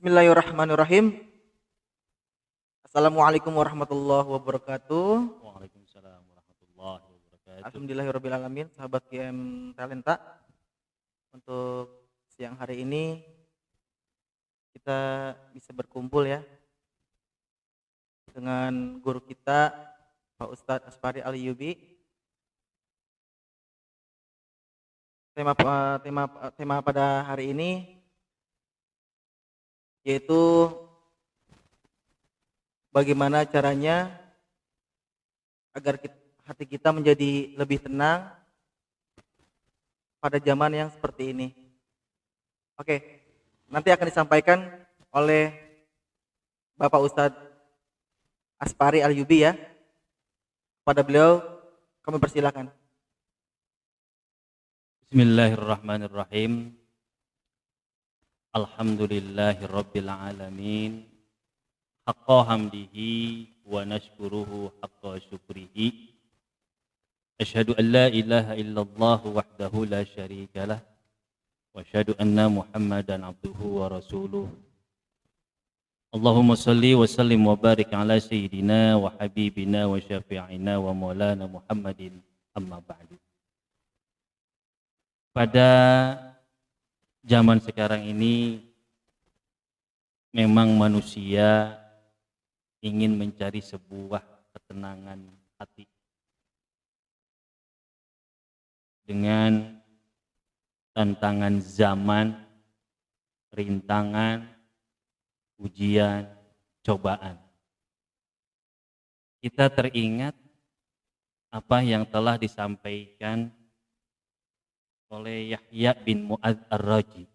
Bismillahirrahmanirrahim. Assalamualaikum warahmatullahi wabarakatuh. Waalaikumsalam warahmatullahi wabarakatuh. Alhamdulillahirrabbilalamin. Sahabat GM Talenta, untuk siang hari ini kita bisa berkumpul ya dengan guru kita Pak Ustadz Aspari Aliyubi. Tema pada hari ini yaitu bagaimana caranya agar hati kita menjadi lebih tenang pada zaman yang seperti ini. Oke, nanti akan disampaikan oleh Bapak Ustadz Aspari Aliyubi ya. Pada beliau kami persilakan. Bismillahirrahmanirrahim. Alhamdulillahirabbil alamin. Haqqa hamdihi wa nashkuruhu haqqa syukrihi. Asyhadu an la ilaha illallah wahdahu la syarikalah wa asyhadu anna Muhammadan abduhu wa rasuluh. Allahumma salli wa sallim wa barik ala sayyidina wa habibina wa syafi'ina wa maulana Muhammadin, amma ba'du. Pada zaman sekarang ini memang manusia ingin mencari sebuah ketenangan hati dengan tantangan zaman, rintangan, ujian, cobaan. Kita teringat apa yang telah disampaikan oleh Yahya bin Mu'adz Ar-Raji.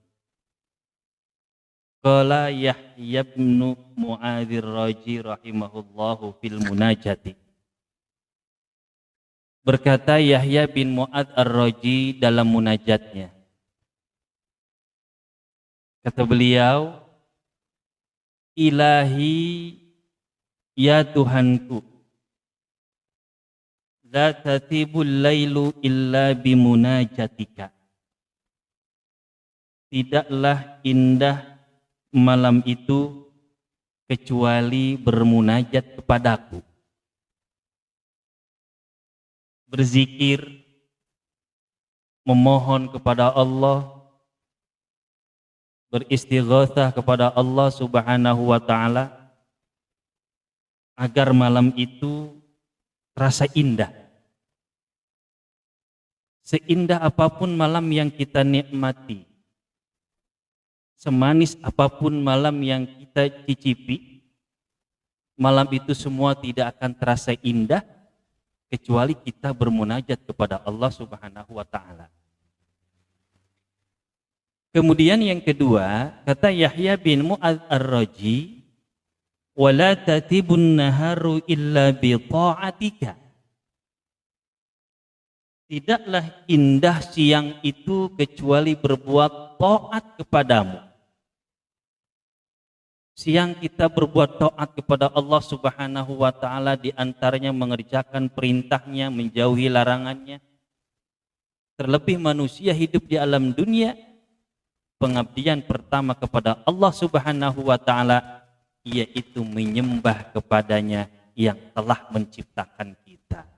Qala Yahya bin Mu'adz Ar-Raji rahimahullahu fil munajati. Berkata Yahya bin Mu'adz Ar-Raji dalam munajatnya. Kata beliau, Ilahi ya Tuhanku, la tatibul lailu illa bimunajatika. Tidaklah indah malam itu kecuali bermunajat kepadaku. Berzikir, memohon kepada Allah, beristighatsah kepada Allah Subhanahu wa taala agar malam itu terasa indah. Seindah apapun malam yang kita nikmati, semanis apapun malam yang kita cicipi, malam itu semua tidak akan terasa indah kecuali kita bermunajat kepada Allah Subhanahu wa taala. Kemudian yang kedua, kata Yahya bin Mu'adz Ar-Raji, wala tatibun naharu illa bi ta'atika. Tidaklah indah siang itu kecuali berbuat taat kepadamu. Siang kita berbuat taat kepada Allah Subhanahu wa taala, di antaranya mengerjakan perintahnya, menjauhi larangannya. Terlebih manusia hidup di alam dunia, pengabdian pertama kepada Allah Subhanahu wa taala yaitu menyembah kepadanya yang telah menciptakan kita.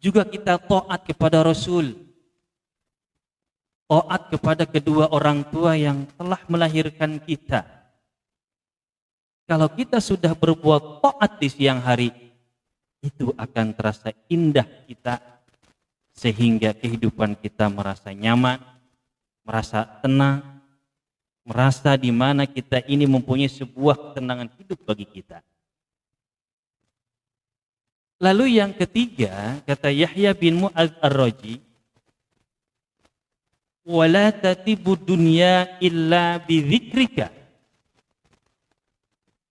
Juga kita taat kepada Rasul, taat kepada kedua orang tua yang telah melahirkan kita. Kalau kita sudah berbuat taat di siang hari, itu akan terasa indah kita, sehingga kehidupan kita merasa nyaman, merasa tenang, merasa di mana kita ini mempunyai sebuah ketenangan hidup bagi kita. Lalu yang ketiga, kata Yahya bin Mu'adz Ar-Raji, wala tatibu dunya illa bidzikrika.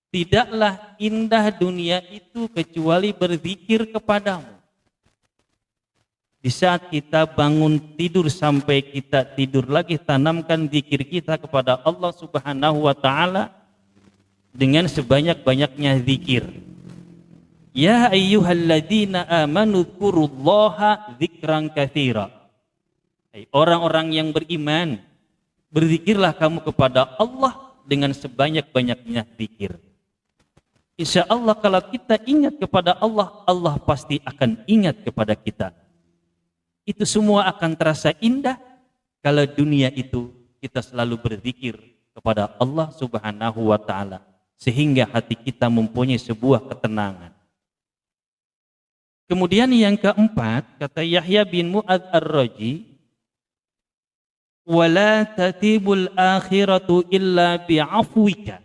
Tidaklah indah dunia itu kecuali berzikir kepadamu. Di saat kita bangun tidur sampai kita tidur lagi, tanamkan zikir kita kepada Allah Subhanahu wa taala dengan sebanyak-banyaknya zikir. Ya ayyuhalladzina amanu dzkurullaha dzikran katsira. Hai orang-orang yang beriman, Berzikirlah kamu kepada Allah dengan sebanyak-banyaknya zikir. Insya Allah kalau kita ingat kepada Allah, Allah pasti akan ingat kepada kita. Itu semua akan terasa indah kalau dunia itu kita selalu berzikir kepada Allah Subhanahu wa Ta'ala, sehingga hati kita mempunyai sebuah ketenangan. Kemudian yang keempat, kata Yahya bin Mu'adz ar-Raji, wala tatibul akhiratu illa bi'afwika.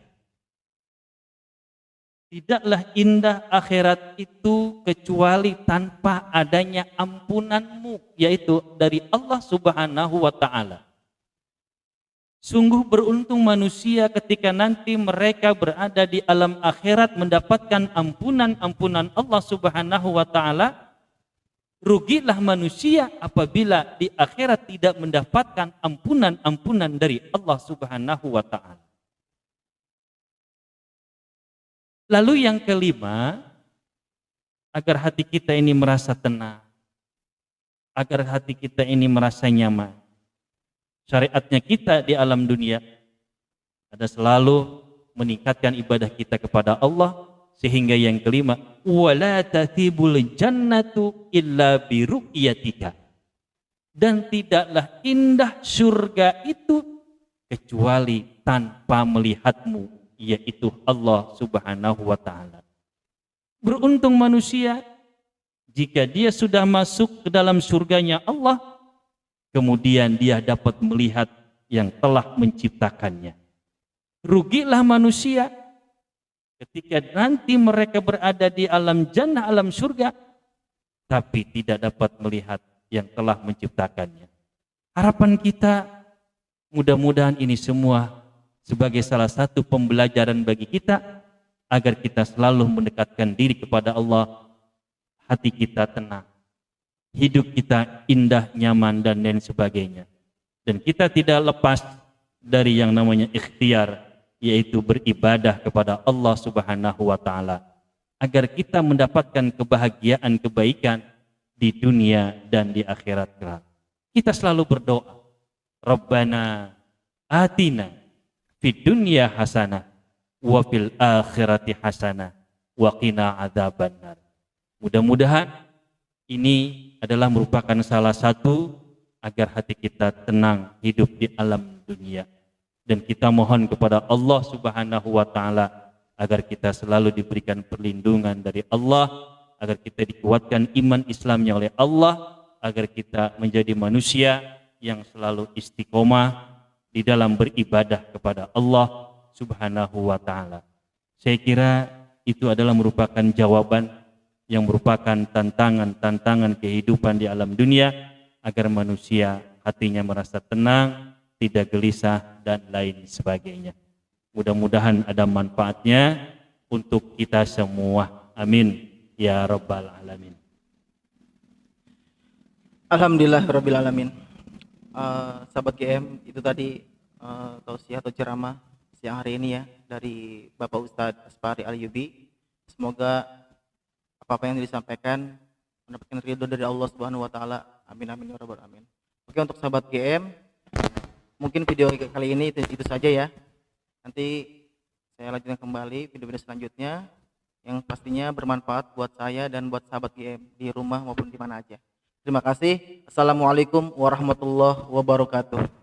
Tidaklah indah akhirat itu kecuali tanpa adanya ampunanmu, yaitu dari Allah Subhanahu wa Ta'ala. Sungguh beruntung manusia ketika nanti mereka berada di alam akhirat mendapatkan ampunan-ampunan Allah Subhanahu wa Ta'ala. Rugilah manusia apabila di akhirat tidak mendapatkan ampunan-ampunan dari Allah Subhanahu wa Ta'ala. Lalu yang kelima, agar hati kita ini merasa tenang, agar hati kita ini merasa nyaman. Syariatnya kita di alam dunia ada selalu meningkatkan ibadah kita kepada Allah, sehingga yang kelima, wala tatibul jannatu illa biru'yatika. Dan tidaklah indah surga itu kecuali tanpa melihatmu, yaitu Allah Subhanahu wa Ta'ala. Beruntung manusia jika dia sudah masuk ke dalam surganya Allah, kemudian dia dapat melihat yang telah menciptakannya. Rugilah manusia ketika nanti mereka berada di alam jannah, alam surga, tapi tidak dapat melihat yang telah menciptakannya. Harapan kita, mudah-mudahan ini semua sebagai salah satu pembelajaran bagi kita, agar kita selalu mendekatkan diri kepada Allah, hati kita tenang, hidup kita indah, nyaman, dan lain sebagainya. Dan kita tidak lepas dari yang namanya ikhtiar, yaitu beribadah kepada Allah Subhanahu wa Ta'ala, agar kita mendapatkan kebahagiaan, kebaikan di dunia dan di akhirat kelak. Kita selalu berdoa, Rabbana atina fid dunya hasanah wa fil akhirati hasanah wa qina adzabannar. Mudah-mudahan ini adalah merupakan salah satu agar hati kita tenang hidup di alam dunia. Dan kita mohon kepada Allah Subhanahu wa Ta'ala agar kita selalu diberikan perlindungan dari Allah, agar kita dikuatkan iman Islamnya oleh Allah, agar kita menjadi manusia yang selalu istiqomah di dalam beribadah kepada Allah Subhanahu wa Ta'ala. Saya kira itu adalah merupakan jawaban yang merupakan tantangan kehidupan di alam dunia, agar manusia hatinya merasa tenang, tidak gelisah, dan lain sebagainya. Mudah-mudahan ada manfaatnya untuk kita semua. Amin ya rabbal alamin. Alhamdulillahirabbil alamin. Sahabat GM, itu tadi tausiah atau ceramah siang hari ini ya dari Bapak Ustadz Aspari Al-Yubi. Semoga apa-apa yang disampaikan mendapatkan ridho dari Allah Subhanahu wa Ta'ala. Amin amin ya rabbal alamin. Oke, untuk sahabat GM, mungkin video kali ini itu saja ya. Nanti saya lanjutkan kembali video-video selanjutnya yang pastinya bermanfaat buat saya dan buat sahabat GM di rumah maupun di mana aja. Terima kasih. Assalamualaikum warahmatullahi wabarakatuh.